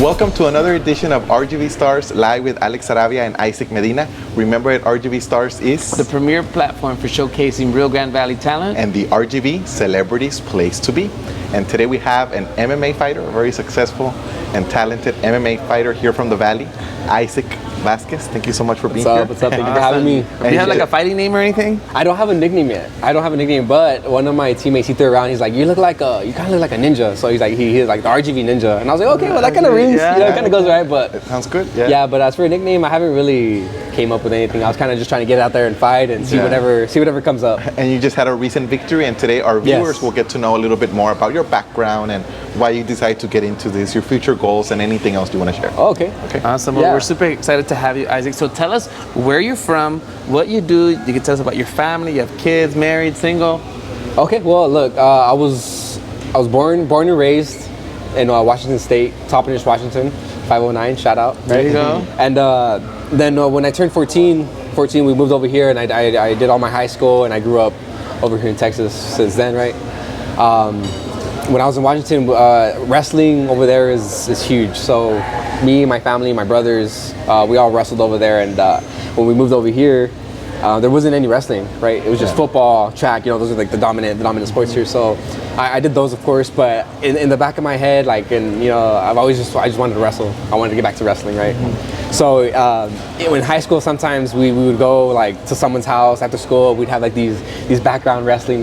Welcome to another edition of RGV Stars live with Alex Sarabia and Isaac Medina. Remember that RGV Stars is the premier platform for showcasing Rio Grande Valley talent and the RGV Celebrities Place to Be. And today we have an MMA fighter, a very successful and talented MMA fighter here from the Valley, Isaac Vasquez. Thank you so much for being here. What's up? Thank you for having me. Do you have like a fighting name or anything? I don't have a nickname yet. But one of my teammates, he threw around. He's like, you kind of look like a ninja. So he's like the RGV ninja. And I was like, okay, well that kind of rings. Yeah. It kind of goes right. But it sounds good. Yeah. But as for a nickname, I haven't really came up with anything. I was kind of just trying to get out there and fight and see whatever comes up. And you just had a recent victory, and today our viewers will get to know a little bit more about your background and why you decided to get into this, your future goals, and anything else you want to share. Oh, okay. Awesome. Well, we're super excited to have you, Isaac. So tell us where you're from, what you do. You can tell us about your family. You have kids, married, single. Okay. Well, look, I was born and raised in Washington State, Toppenish, Washington, 509. Shout out. Right? There you go. And then when I turned 14, we moved over here, and I did all my high school, and I grew up over here in Texas since then, right? When I was in Washington, wrestling over there is huge. So me, my family, my brothers, we all wrestled over there. And when we moved over here, there wasn't any wrestling, right? It was just football, track. Those are like the dominant sports here. So I did those, of course. But in the back of my head, I just wanted to wrestle. I wanted to get back to wrestling, right? Mm-hmm. So in high school, sometimes we would go to someone's house after school. We'd have these background wrestling,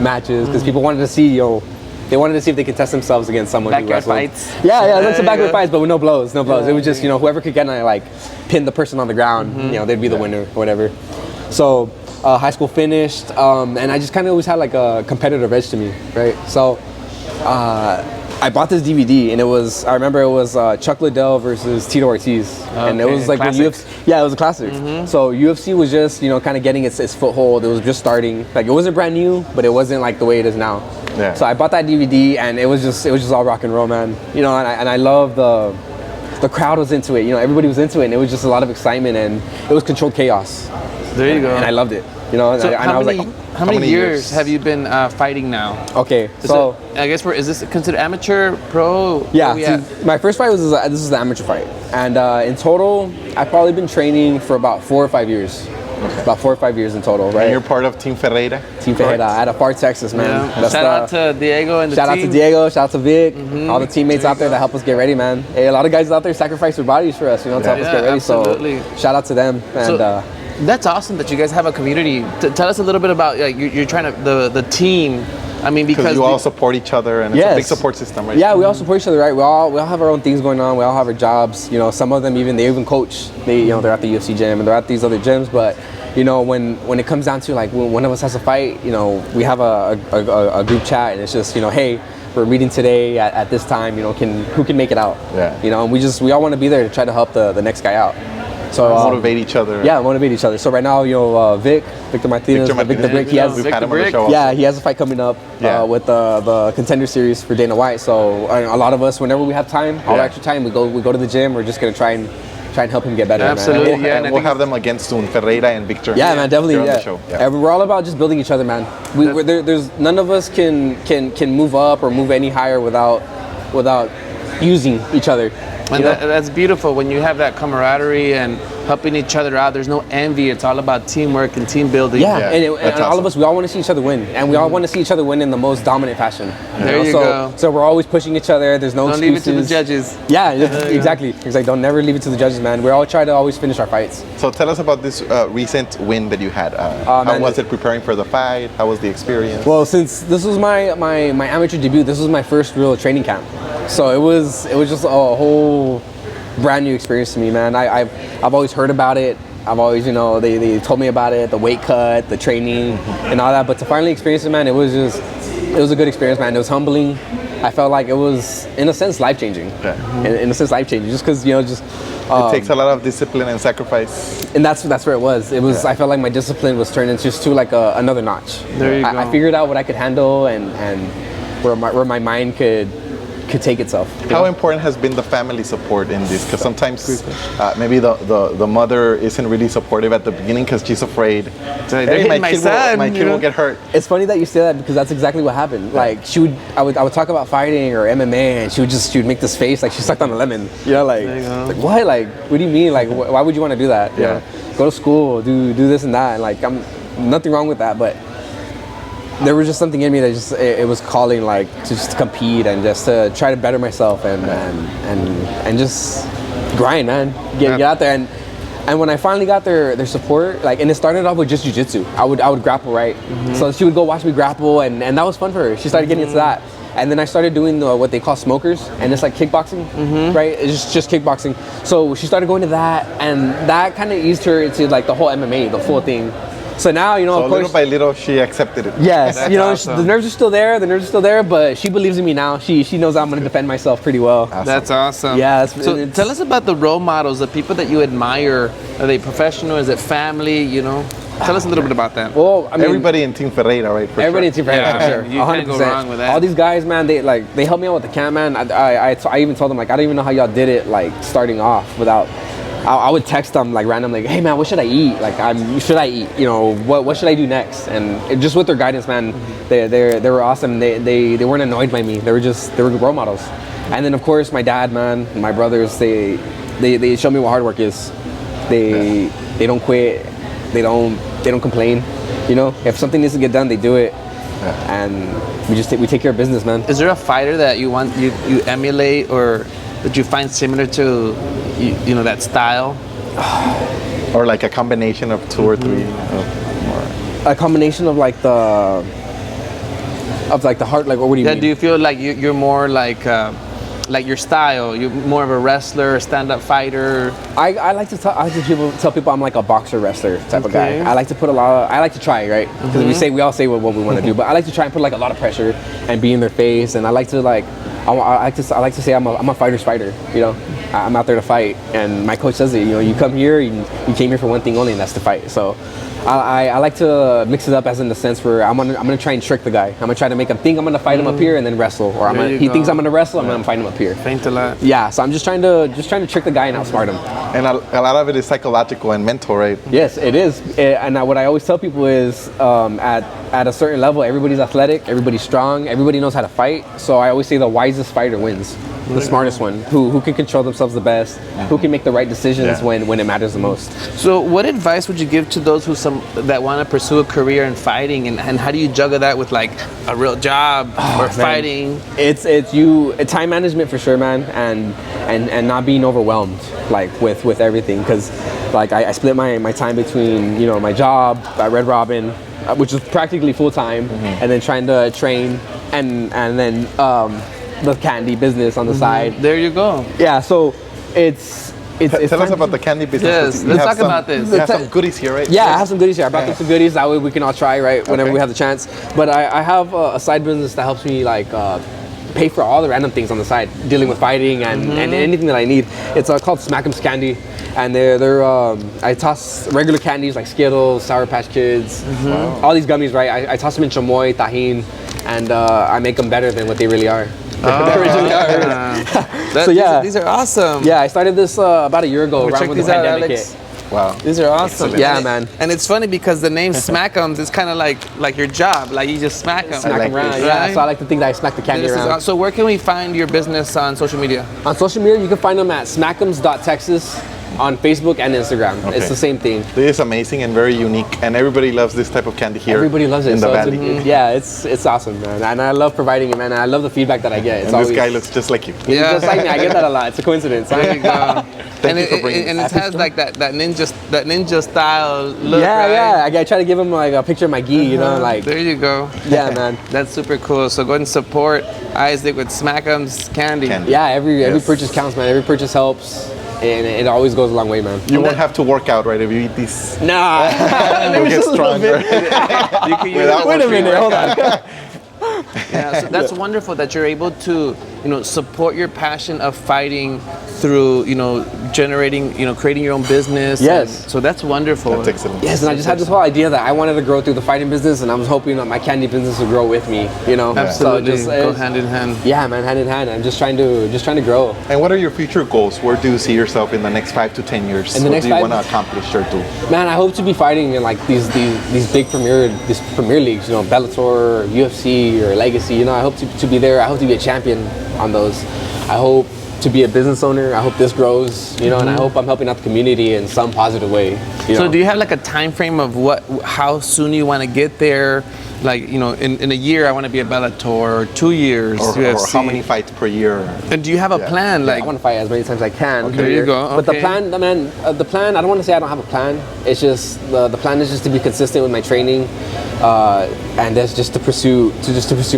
matches because people wanted to see, They wanted to see if they could test themselves against someone who wrestled. Backyard fights. Yeah, some backyard fights, but with no blows. It was just, whoever could get pin the person on the ground, they'd be the winner or whatever. So high school finished, and I just kind of always had a competitive edge to me, right? So I bought this DVD, and I remember it was Chuck Liddell versus Tito Ortiz, and it was like when UFC. Yeah, it was a classic. Mm-hmm. So UFC was just kind of getting its foothold. It was just starting. It wasn't brand new, but it wasn't the way it is now. Yeah. So I bought that DVD, and it was just all rock and roll, man. And I love the crowd was into it. Everybody was into it, and it was just a lot of excitement, and it was controlled chaos. There you go. And I loved it. So I was how many years have you been fighting now? Okay, so I guess is this considered amateur, pro? Yeah, my first fight was this is the amateur fight, and in total, I've probably been training for about 4 or 5 years. Okay. About 4 or 5 years in total, right? And you're part of Team Ferreira? Team Ferreira, out of Far, Texas, man. Yeah. Shout out to Diego and the team. Shout out to Diego, shout out to Vic, all the teammates out there that help us get ready, man. Hey, a lot of guys out there sacrifice their bodies for us, to help us get ready. Absolutely. So shout out to them. And that's awesome that you guys have a community. Tell us a little bit about you're trying to the team. I mean, because you all support each other, and it's a big support system, right? Yeah, we all support each other, right? We all have our own things going on. We all have our jobs. Some of them they even coach. They're at the UFC gym and they're at these other gyms. But when it comes down to when one of us has a fight, we have a group chat, and it's just hey, we're meeting today at this time. Who can make it out? Yeah. And we all want to be there to try to help the next guy out. So motivate each other. Yeah, motivate each other. So right now, Victor Martinez, Vic the Brick, we've had him on the show. Yeah, he has a fight coming up with the Contender Series for Dana White. So a lot of us, whenever we have time, all the extra time, we go to the gym. We're just gonna try and help him get better. Absolutely, man. And we'll have them against soon, Ferreira and Victor. Yeah, man, definitely. On the show. And we're all about just building each other, man. There's none of us can move up or move any higher without using each other. And that's beautiful when you have that camaraderie and helping each other out. There's no envy. It's all about teamwork and team building. Yeah, and all of us, we all want to see each other win. And we all want to see each other win in the most dominant fashion. There you go. So we're always pushing each other. There's no excuses. Don't leave it to the judges. Yeah, exactly. Don't never leave it to the judges, man. We all try to always finish our fights. So tell us about this recent win that you had. How was it preparing for the fight? How was the experience? Well, since this was my amateur debut, this was my first real training camp. So it was just a whole brand new experience to me, man. I've always heard about it. I've always, they told me about it, the weight cut, the training, and all that. But to finally experience it, man, it was a good experience, man. It was humbling. I felt like it was, in a sense, life-changing. Yeah. In a sense, life-changing, just because, it takes a lot of discipline and sacrifice. And that's where it was. It was. I felt like my discipline was turned into just another notch. There you go. I figured out what I could handle and where my mind could could take itself. How important has been the family support in this? Because sometimes maybe the mother isn't really supportive at the beginning because she's afraid. So Hey, my kid will get hurt. It's funny that you say that because that's exactly what happened. Like I would talk about fighting or MMA, and she would make this face like she sucked on a lemon. You know, like what? Like what do you mean? Like why would you want to do that? You know? Go to school, do this and that, and like I'm nothing wrong with that, but there was just something in me that just it was calling like to just compete and just to try to better myself and just grind, man. Get out there and when I finally got their support, like, and it started off with just jiu-jitsu. I would grapple, right? So she would go watch me grapple, and that was fun for her. She started getting into that. And then I started doing what they call smokers, and it's like kickboxing, right? It's just kickboxing. So she started going to that, and that kind of eased her into like the whole MMA, the full thing. So now, you know, So of course, little by little, she accepted it. yes, That's you know, awesome. the nerves are still there, but she believes in me now. She knows I'm gonna defend myself pretty well. That's awesome. Yeah, So tell us about the role models, the people that you admire. Are they professional? Is it family? You know, tell us a little bit about that. Well, I mean, Everybody in Team Ferreira, right? For everybody in sure. Team Ferreira, Yeah, for sure. you can't go wrong with that. All these guys, man, they helped me out with the camp, man. I even told them like I don't even know how y'all did it, like starting off without. I would text them like randomly, like, hey man, what should I eat? Like, should I eat? You know, what should I do next? And just with their guidance, man, they were awesome. They weren't annoyed by me. They were role models. And then of course my dad, man, and my brothers, they show me what hard work is. They don't quit. They don't complain. You know, if something needs to get done, they do it. And we take care of business, man. Is there a fighter that you emulate or that you find similar to, you know, that style? Or like a combination of two or three. A combination of like the heart, like what do you mean? Do you feel like you're more like your style? You're more of a wrestler, stand-up fighter. I like to tell people I'm like a boxer wrestler type of guy. I like to I like to try, right? Because we all say what we want to do, but I like to try and put like a lot of pressure and be in their face, and I like to like I like to say I'm a fighter's fighter. You know, I'm out there to fight, and my coach says it. You know, you come here, you came here for one thing only, and that's to fight. So I like to mix it up as in the sense where I'm gonna try and trick the guy. I'm gonna try to make him think I'm gonna fight him up here and then wrestle, or he thinks I'm gonna wrestle, I'm gonna fight him up here. Faint a lot. Yeah, so I'm just trying to trick the guy and outsmart him. And a lot of it is psychological and mental, right? Yes, it is. And what I always tell people is at a certain level, everybody's athletic, everybody's strong, everybody knows how to fight. So I always say the wisest fighter wins, the smartest one, who can control themselves the best, who can make the right decisions when it matters the most. So what advice would you give to those that want to pursue a career in fighting, and how do you juggle that with like a real job or fighting? It's time management for sure, man, and not being overwhelmed like with everything, because like I split my time between, you know, my job at Red Robin, which is practically full time, and then trying to train and then the candy business on the side. There you go. Yeah, so it's Tell us about the candy business. Yes, let's talk about this. You have some goodies here, right? Yeah, I have some goodies here. I brought them some goodies. That way we can all try, right, whenever we have the chance. But I have a side business that helps me like pay for all the random things on the side, dealing with fighting and anything that I need. It's called SmackMS Candy, and I toss regular candies like Skittles, Sour Patch Kids, all these gummies, right? I toss them in chamoy, tajin, and I make them better than what they really are. So yeah, these are awesome. Yeah, I started this about a year ago, around Check when the these out, pandemic Alex. hit. Wow. These are awesome. Yeah, And man. And it's funny because the name SmackMS is kind of like your job. Like you just smack them. Smack them around, this. yeah. So I like to think that I smack the candy around. So where can we find your business on social media? On social media, you can find them at smackums.texas on Facebook and Instagram. Okay. It's the same thing. This is amazing and very unique, and everybody loves this type of candy here. Everybody loves it. in the So valley. yeah, it's awesome, man. And I love providing it, man. And I love the feedback that I get. It's And this guy looks just like you. Yeah. just like me. I get that a lot. It's a coincidence. There you go. Thank you for bringing and this. it has like that ninja style look, Yeah, right? yeah. I try to give him like a picture of my gi, you know, like. There you go. Yeah, man. That's super cool. So go ahead and support Isaac with SmackMS Candy. Yeah, every Yes. purchase counts, man. Every purchase helps, and it always goes a long way, man. You won't have to work out, right? If you eat these, Nah. you'll get stronger. You can use Without Wait a working minute, hold on. Yeah, so that's wonderful that you're able to support your passion of fighting through, generating, creating your own business. Yes. And so that's wonderful. That's excellent. Yes, and I just had this whole idea that I wanted to grow through the fighting business, and I was hoping that my candy business would grow with me. Absolutely. So Go hand in hand. Yeah, man, hand in hand. I'm just trying to grow. And what are your future goals? Where do you see yourself in the next 5 to 10 years? In the what next do you 5 want to accomplish or do? Man, I hope to be fighting in like these big premier leagues, Bellator, UFC, or Legacy. I hope to be there. I hope to be a champion on those. I hope to be a business owner. I hope this grows, and I hope I'm helping out the community in some positive way. So do you have like a time frame of how soon you want to get there? Like, in a year I want to be a Bellator, or 2 years Or UFC. how many fights per year? And do you have a plan? I want to fight as many times as I can. Okay, there you go. But the Okay. plan, man, the plan. I don't want to say I don't have a plan. It's just the plan is just to be consistent with my training, and that's just to pursue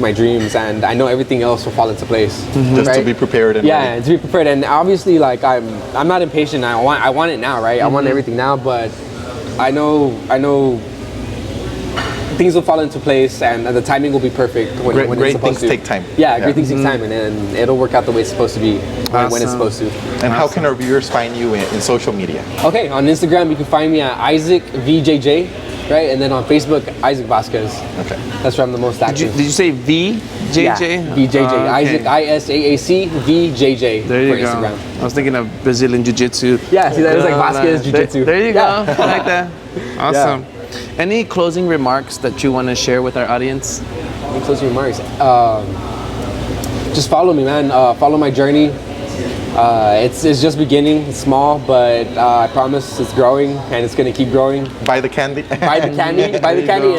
my dreams. And I know everything else will fall into place. Just to be prepared and ready. and to be prepared. And obviously, like I'm not impatient. I want it now, right? I want everything now. But I know things will fall into place, and the timing will be perfect when Great it's supposed things to. take time. Yeah, great things take time, and then it'll work out the way it's supposed to be when it's Awesome. supposed to. And how can our viewers find you in social media? Okay, on Instagram you can find me at Isaac VJJ, right? And then on Facebook, Isaac Vasquez. Okay. That's where I'm the most Did active. you say VJJ? Yeah, VJJ. Oh, okay. Isaac ISAAC VJJ There you for go. Instagram. I was thinking of Brazilian Jiu-Jitsu. Yeah, see that was like Vasquez Jiu-Jitsu. There you go. Yeah. I like that. Awesome. Any closing remarks that you want to share with our audience? Any closing remarks? Just follow me, man. Follow my journey. It's just beginning. It's small, but I promise it's growing, and it's gonna keep growing. Buy the candy. Buy the candy. Buy the candy.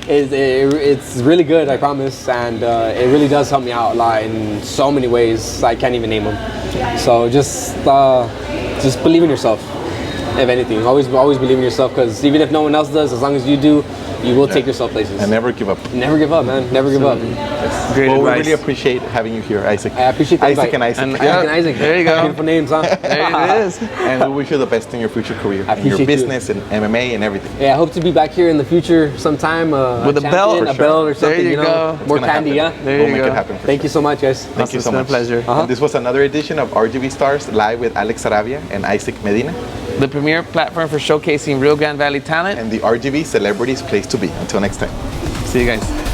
It's really good. I promise, and it really does help me out a lot in so many ways. I can't even name them. So just believe in yourself. If anything, always believe in yourself, because even if no one else does, as long as you do, you will take yourself places. And never give up. Never give up, man. Never give up. Great Well, we advice. really appreciate having you here, Isaac. I appreciate the Isaac invite. and Isaac. And- Isaac and Isaac. There you go. Beautiful names, huh? There it is. And we wish you the best in your future career, I in your appreciate you. business and MMA and everything. Yeah, I hope to be back here in the future sometime. With a champion, belt. a For sure. belt or something. There you go. More Gonna candy, happen. yeah. There We'll you make go. it happen. Thank you so much, guys. Thank you so It's been a much. pleasure. And this was another edition of RGV Stars Live with Alex Sarabia and Isaac Medina, The premier platform for showcasing Rio Grande Valley talent. and the RGV Celebrities Place to Be. Until next time. See you guys.